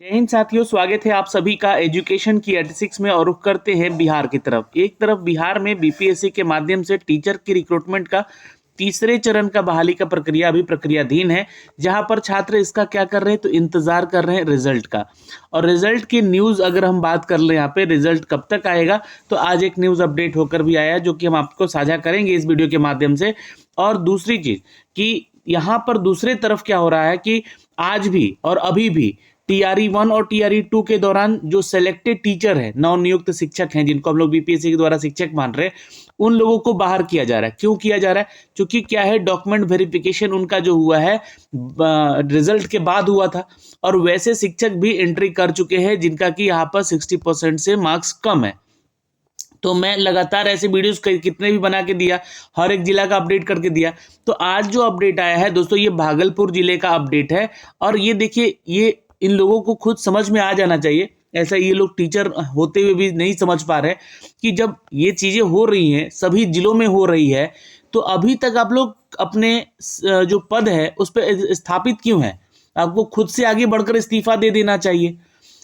जय हिंद साथियों, स्वागत है आप सभी का एजुकेशन की 86 में। और रुख करते हैं बिहार की तरफ। एक तरफ बिहार में बीपीएससी के माध्यम से टीचर की रिक्रूटमेंट का तीसरे चरण का बहाली का प्रक्रिया अभी प्रक्रियाधीन है, जहां पर छात्र इसका क्या कर रहे हैं, तो इंतजार कर रहे हैं रिजल्ट का। और रिजल्ट की न्यूज अगर हम बात कर ले यहाँ पे रिजल्ट कब तक आएगा, तो आज एक न्यूज अपडेट होकर भी आया जो कि हम आपको साझा करेंगे इस वीडियो के माध्यम से। और दूसरी चीज कि यहाँ पर दूसरे तरफ क्या हो रहा है कि आज भी और अभी भी टीआरई 1 और टीआरई 2 के दौरान जो सिलेक्टेड टीचर है, नवनियुक्त शिक्षक हैं, जिनको हम लोग बीपीएससी के द्वारा शिक्षक मान रहे हैं, उन लोगों को बाहर किया जा रहा है। क्यों किया जा रहा है? क्योंकि क्या है, डॉक्यूमेंट वेरिफिकेशन उनका जो हुआ है रिजल्ट के बाद हुआ था, और वैसे शिक्षक भी एंट्री कर चुके हैं जिनका कि यहाँ पर 60% से मार्क्स कम है। तो मैं लगातार ऐसे वीडियोस कितने भी बना के दिया, हर एक जिला का अपडेट करके दिया। तो आज जो अपडेट आया है दोस्तों, ये भागलपुर जिले का अपडेट है। और ये देखिए, ये इन लोगों को खुद समझ में आ जाना चाहिए, ऐसा ये लोग टीचर होते हुए भी नहीं समझ पा रहे कि जब ये चीजें हो रही हैं, सभी जिलों में हो रही है, तो अभी तक आप लोग अपने जो पद है उस पर स्थापित क्यों है? आपको खुद से आगे बढ़कर इस्तीफा दे देना चाहिए।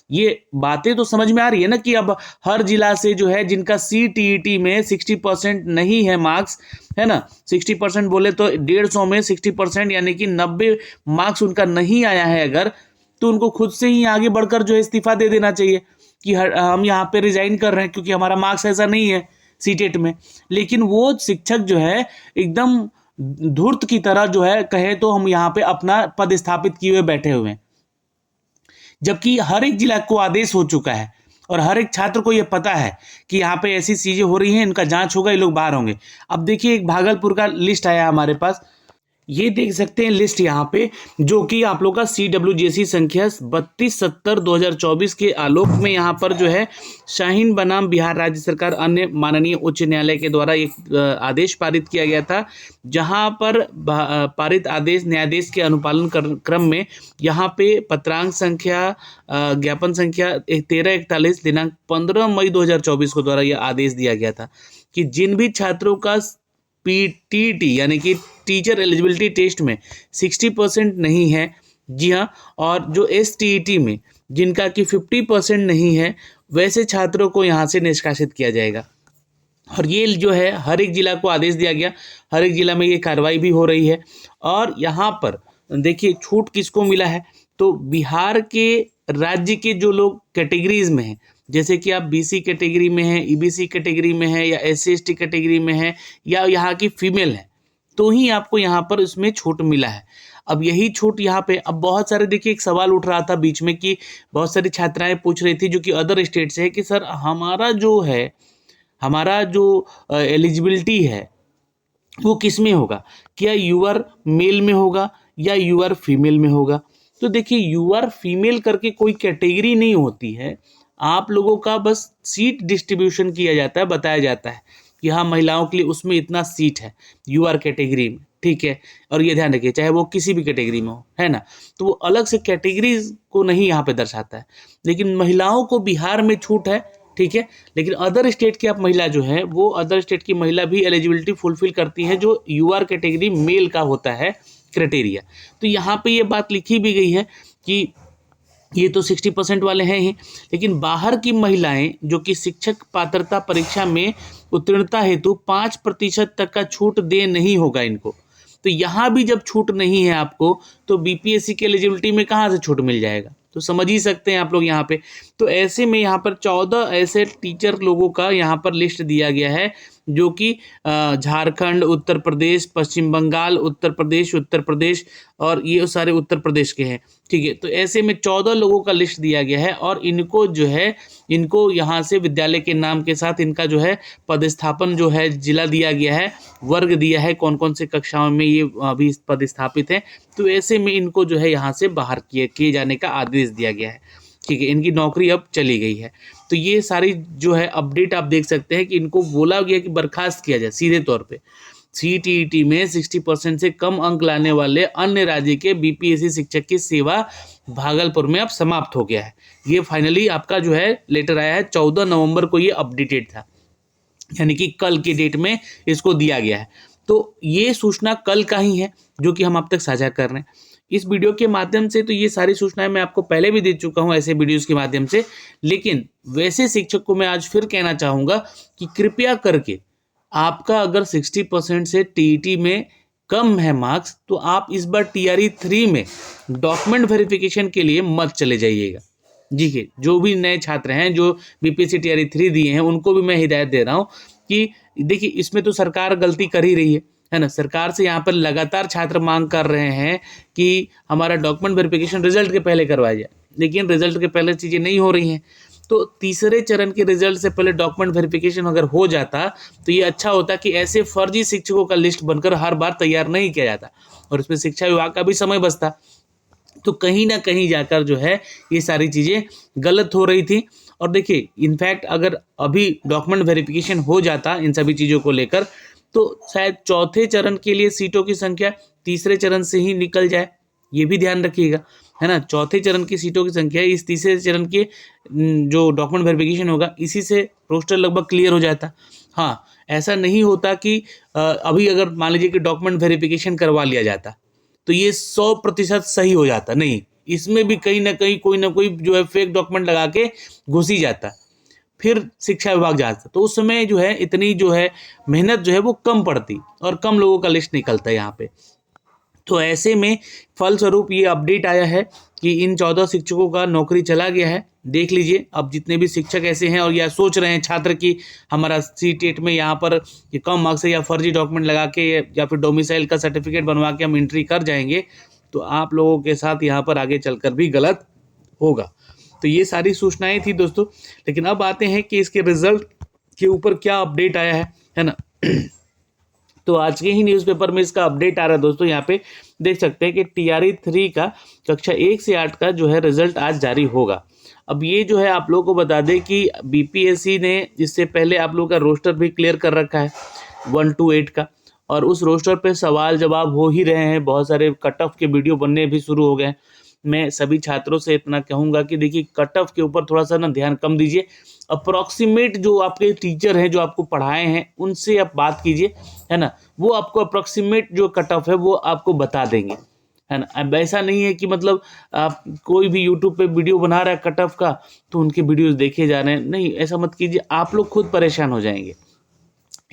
ये बातें तो समझ में आ रही है ना कि अब हर जिला से जो है, जिनका सीटीईटी में 60% नहीं है मार्क्स, है ना, 60% बोले तो 150 में 60%, यानी कि 90 मार्क्स उनका नहीं आया है अगर, तो उनको खुद से ही आगे बढ़कर जो है इस्तीफा दे देना चाहिए कि हम यहाँ पे रिजाइन कर रहे हैं क्योंकि हमारा मार्क्स ऐसा नहीं है सीटेट में। लेकिन वो शिक्षक जो है एकदम धूर्त की तरह जो है, कहे तो हम यहाँ पे अपना पद स्थापित किए हुए बैठे हुए हैं, जबकि हर एक जिला को आदेश हो चुका है और हर एक छात्र को यह पता है कि यहाँ पे ऐसी चीजें हो रही हैं, इनका जांच होगा, ये लोग बाहर होंगे। अब देखिए, एक भागलपुर का लिस्ट आया हमारे पास, ये देख सकते हैं लिस्ट यहाँ पे, जो कि आप लोग का CWJC संख्या 3270/2024 के आलोक में यहाँ पर जो है शाहीन बनाम बिहार राज्य सरकार अन्य माननीय उच्च न्यायालय के द्वारा एक आदेश पारित किया गया था, जहाँ पर पारित आदेश न्यायाधीश के अनुपालन क्रम में यहाँ पे पत्रांक संख्या ज्ञापन संख्या 1341 दिनांक 15 मई 2024 को द्वारा यह आदेश दिया गया था कि जिन भी छात्रों का पीटीटी यानी कि टीचर एलिजिबिलिटी टेस्ट में 60% नहीं है, जी हाँ, और जो एसटीईटी में जिनका कि 50% नहीं है, वैसे छात्रों को यहाँ से निष्कासित किया जाएगा। और ये जो है हर एक जिला को आदेश दिया गया, हर एक जिला में ये कार्रवाई भी हो रही है। और यहाँ पर देखिए छूट किसको मिला है, तो बिहार के राज्य के जो लोग कैटेगरीज में हैं, जैसे कि आप बीसी कैटेगरी में हैं, ईबीसी कैटेगरी में हैं, या SC/ST कैटेगरी में हैं, या यहाँ की फीमेल है, तो ही आपको यहाँ पर इसमें छूट मिला है। अब यही छूट यहाँ पे, अब बहुत सारे, देखिए एक सवाल उठ रहा था बीच में कि बहुत सारी छात्राएं पूछ रही थी जो कि अदर स्टेट से है कि सर हमारा जो एलिजिबिलिटी है वो किस में होगा, क्या यूआर मेल में होगा या यूआर फीमेल में होगा? तो देखिए, यूआर फीमेल करके कोई कैटेगरी नहीं होती है, आप लोगों का बस सीट डिस्ट्रीब्यूशन किया जाता है, बताया जाता है कि हाँ महिलाओं के लिए उसमें इतना सीट है यूआर कैटेगरी में, ठीक है। और ये ध्यान रखिए, चाहे वो किसी भी कैटेगरी में हो, है ना, तो वो अलग से कैटेगरीज को नहीं यहाँ पे दर्शाता है। लेकिन महिलाओं को बिहार में छूट है, ठीक है, लेकिन अदर स्टेट की आप महिला जो है, वो अदर स्टेट की महिला भी एलिजिबिलिटी फुलफिल करती है जो यूआर कैटेगरी मेल का होता है क्राइटेरिया। तो यहाँ पे ये बात लिखी भी गई है कि ये तो 60% वाले हैं ही, लेकिन बाहर की महिलाएं जो कि शिक्षक पात्रता परीक्षा में उत्तीर्णता हेतु 5% तक का छूट दे नहीं होगा इनको। तो यहाँ भी जब छूट नहीं है आपको, तो बीपीएससी के एलिजिबिलिटी में कहाँ से छूट मिल जाएगा? तो समझ ही सकते हैं आप लोग यहाँ पे। तो ऐसे में यहाँ पर 14 ऐसे टीचर लोगों का यहाँ पर लिस्ट दिया गया है, जो कि झारखंड, उत्तर प्रदेश, पश्चिम बंगाल, उत्तर प्रदेश और ये सारे उत्तर प्रदेश के हैं, ठीक है। तो ऐसे में 14 लोगों का लिस्ट दिया गया है, और इनको जो है, इनको यहाँ से विद्यालय के नाम के साथ इनका जो है पदस्थापन जो है जिला दिया गया है, वर्ग दिया है, कौन कौन से कक्षाओं में ये अभी पद स्थापित है। तो ऐसे में इनको जो है यहाँ से बाहर किए जाने का आदेश दिया गया है, ठीक है, इनकी नौकरी अब चली गई है। तो ये सारी जो है अपडेट आप देख सकते हैं कि इनको बोला गया कि बर्खास्त किया जाए सीधे तौर पे। सीटीईटी में 60% से कम अंक लाने वाले अन्य राज्य के बीपीएससी शिक्षक की सेवा भागलपुर में अब समाप्त हो गया है। ये फाइनली आपका जो है लेटर आया है, 14 नवंबर को ये अपडेटेड था, यानी कि कल के डेट में इसको दिया गया है। तो ये सूचना कल का ही है जो कि हम अब तक साझा कर रहे हैं। इस वीडियो के माध्यम से तो ये सारी सूचनाएं मैं आपको पहले भी दे चुका हूं ऐसे वीडियोस के माध्यम से, लेकिन वैसे शिक्षक को मैं आज फिर कहना चाहूँगा कि कृपया करके आपका अगर 60% से टीईटी में कम है मार्क्स, तो आप इस बार टीआरई 3 में डॉक्यूमेंट वेरिफिकेशन के लिए मत चले जाइएगा। जी है, जो भी नए छात्र हैं जो बीपीएससी टीआरई 3 दिए हैं उनको भी मैं हिदायत दे रहा हूँ कि देखिए इसमें तो सरकार गलती कर ही रही है ना। सरकार से यहाँ पर लगातार छात्र मांग कर रहे हैं कि हमारा डॉक्यूमेंट वेरिफिकेशन रिजल्ट के पहले करवाया जाए, लेकिन रिजल्ट के पहले चीज़ें नहीं हो रही हैं। तो तीसरे चरण के रिजल्ट से पहले डॉक्यूमेंट वेरिफिकेशन अगर हो जाता तो ये अच्छा होता कि ऐसे फर्जी शिक्षकों का लिस्ट बनकर हर बार तैयार नहीं किया जाता और इसमें शिक्षा विभाग का भी समय बचता। तो कहीं ना कहीं जाकर जो है ये सारी चीज़ें गलत हो रही थी। और देखिए इनफैक्ट अगर अभी डॉक्यूमेंट वेरिफिकेशन हो जाता इन सभी चीज़ों को लेकर तो शायद चौथे चरण के लिए सीटों की संख्या तीसरे चरण से ही निकल जाए, ये भी ध्यान रखिएगा, है ना। चौथे चरण की सीटों की संख्या इस तीसरे चरण के जो डॉक्यूमेंट वेरिफिकेशन होगा इसी से रोस्टर लगभग क्लियर हो जाता। हाँ, ऐसा नहीं होता कि अभी अगर मान लीजिए कि डॉक्यूमेंट वेरिफिकेशन करवा लिया जाता तो ये 100% सही हो जाता, नहीं, इसमें भी कहीं ना कोई जो है फेक डॉक्यूमेंट लगा के घुस ही जाता, फिर शिक्षा विभाग जाता, तो उस समय जो है इतनी जो है मेहनत जो है वो कम पड़ती और कम लोगों का लिस्ट निकलता है यहाँ पे। तो ऐसे में फलस्वरूप ये अपडेट आया है कि इन 14 शिक्षकों का नौकरी चला गया है। देख लीजिए अब जितने भी शिक्षक ऐसे हैं और या सोच रहे हैं छात्र की हमारा सीटेट में यहाँ पर ये कम मार्क्स है या फर्जी डॉक्यूमेंट लगा के या फिर डोमिसाइल का सर्टिफिकेट बनवा के हम एंट्री कर जाएंगे, तो आप लोगों के साथ यहाँ पर आगे चलकर भी गलत होगा। तो ये सारी सूचनाएं थी दोस्तों, लेकिन अब आते हैं कि इसके रिजल्ट के ऊपर क्या अपडेट आया है ना। तो आज के ही न्यूज़पेपर में इसका अपडेट आ रहा है दोस्तों। यहाँ पे देख सकते हैं कि टीआरई 3 का कक्षा 1 से 8 का जो है रिजल्ट आज जारी होगा। अब ये जो है आप लोगों को बता दें कि बीपीएससी ने इससे पहले आप लोगों का रोस्टर भी क्लियर कर रखा है 1 to 8 का, और उस रोस्टर पे सवाल जवाब हो ही रहे हैं, बहुत सारे कट ऑफ के वीडियो बनने भी शुरू हो गए। मैं सभी छात्रों से इतना कहूँगा कि देखिए कट ऑफ के ऊपर थोड़ा सा ना ध्यान कम दीजिए, अप्रॉक्सीमेट जो आपके टीचर हैं जो आपको पढ़ाए हैं उनसे आप बात कीजिए, है ना। वो आपको अप्रॉक्सीमेट जो कट ऑफ है वो आपको बता देंगे, है ना। अब ऐसा नहीं है कि मतलब आप कोई भी यूट्यूब पे वीडियो बना रहा है कट ऑफ का तो उनके वीडियोस देखे जा रहे हैं, नहीं, ऐसा मत कीजिए, आप लोग खुद परेशान हो जाएंगे।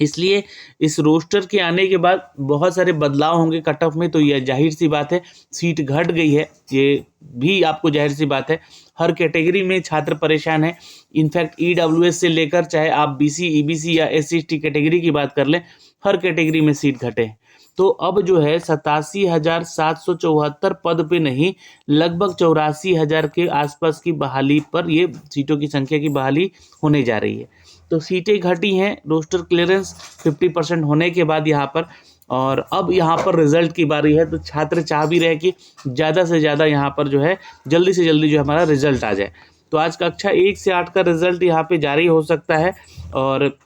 इसलिए इस रोस्टर के आने के बाद बहुत सारे बदलाव होंगे कट ऑफ में, तो यह जाहिर सी बात है सीट घट गई है, ये भी आपको जाहिर सी बात है। हर कैटेगरी में छात्र परेशान है। इनफैक्ट ईडब्ल्यूएस से लेकर चाहे आप बीसी ईबीसी या एससी/एसटी कैटेगरी की बात कर लें, हर कैटेगरी में सीट घटे हैं। तो अब जो है 87,774 पद पे नहीं, लगभग 84,000 के आसपास की बहाली पर ये सीटों की संख्या की बहाली होने जा रही है। तो सीटें घटी हैं रोस्टर क्लियरेंस 50% होने के बाद यहाँ पर, और अब यहाँ पर रिजल्ट की बारी है। तो छात्र चाह भी रहे कि ज़्यादा से ज़्यादा यहाँ पर जो है जल्दी से जल्दी जो हमारा रिजल्ट आ जाए। तो आज कक्षा 1 से 8 का रिजल्ट यहाँ पे जारी हो सकता है, और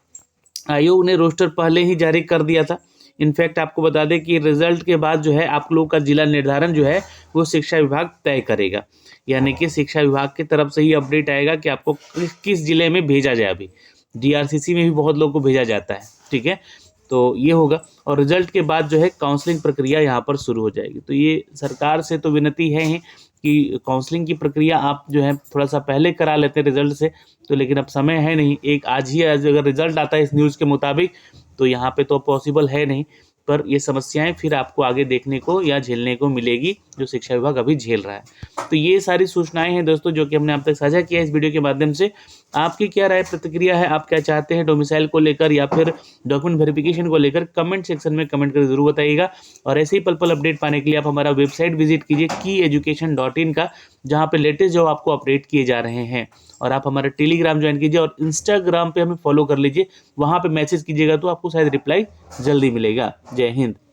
आयोग ने रोस्टर पहले ही जारी कर दिया था। इनफैक्ट आपको बता दें कि रिजल्ट के बाद जो है आप लोगों का जिला निर्धारण जो है वो शिक्षा विभाग तय करेगा, यानी कि शिक्षा विभाग की तरफ से ही अपडेट आएगा कि आपको किस जिले में भेजा जाए। अभी डीआरसीसी में भी बहुत लोगों को भेजा जाता है, ठीक है। तो ये होगा, और रिजल्ट के बाद जो है काउंसलिंग प्रक्रिया यहाँ पर शुरू हो जाएगी। तो ये सरकार से तो विनती है ही कि काउंसलिंग की प्रक्रिया आप जो है थोड़ा सा पहले करा लेते हैं रिजल्ट से, तो लेकिन अब समय है नहीं, एक आज अगर रिजल्ट आता है इस न्यूज़ के मुताबिक तो यहाँ पे तो पॉसिबल है नहीं, पर ये समस्याएं फिर आपको आगे देखने को या झेलने को मिलेगी जो शिक्षा विभाग अभी झेल रहा है। तो ये सारी सूचनाएं हैं दोस्तों जो कि हमने आप तक साझा किया इस वीडियो के माध्यम से। आपकी क्या राय प्रतिक्रिया है, आप क्या चाहते हैं डोमिसाइल को लेकर या फिर डॉक्यूमेंट वेरिफिकेशन को लेकर, कमेंट सेक्शन में कमेंट कर जरूर बताइएगा। और ऐसे ही पल पल अपडेट पाने के लिए आप हमारा वेबसाइट विजिट कीजिए kyeducation.in का, जहाँ पे लेटेस्ट जो आपको अपडेट किए जा रहे हैं। और आप हमारा टेलीग्राम ज्वाइन कीजिए और इंस्टाग्राम पे हमें फॉलो कर लीजिए, वहाँ पे मैसेज कीजिएगा तो आपको शायद रिप्लाई जल्दी मिलेगा। जय हिंद।